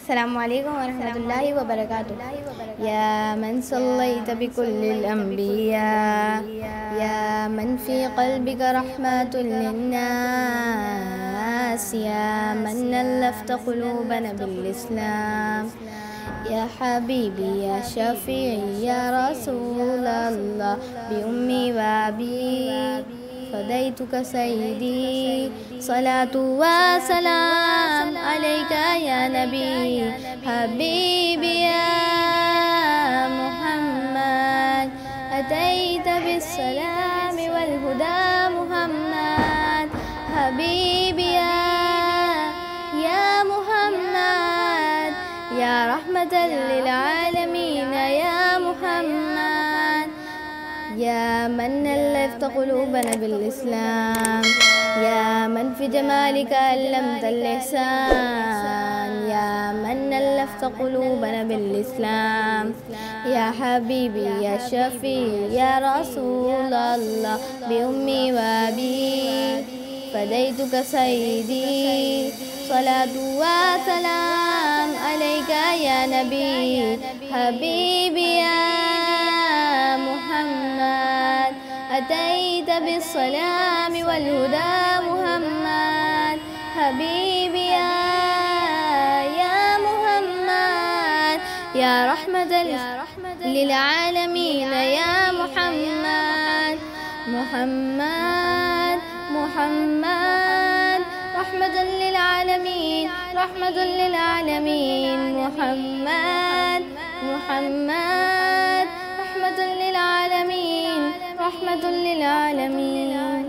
السلام عليكم ورحمة الله وبركاته. يا من صليت بكل الأنبياء، يا من في قلبك رحمة للناس، يا من ألفت قلوبنا بالإسلام، يا حبيبي يا شفيعي يا رسول الله، بأمي وأبي فديتك سيدي، صلاة وسلام عليك يا نبي حبيبي يا محمد، أتيت بالسلام والهدى محمد، حبيبي يا محمد، يا رحمة للعالمين يا محمد، يا من ألفت قلوبنا بالإسلام، يا من في جمالك علمت الإحسان، يا من ألفت قلوبنا بالإسلام، يا حبيبي يا شفيع يا رسول الله، بأمي وأبي فديتك سيدي، صلاة وسلام عليك يا نبي حبيبي يا محمد، أتيت بالسلام والهدى محمد، حبيبي يا محمد، يا رحمة للعالمين يا محمد، محمد محمد، رحمة للعالمين، رحمة للعالمين، محمد محمد، رحمة للعالمين، رحمة للعالمين.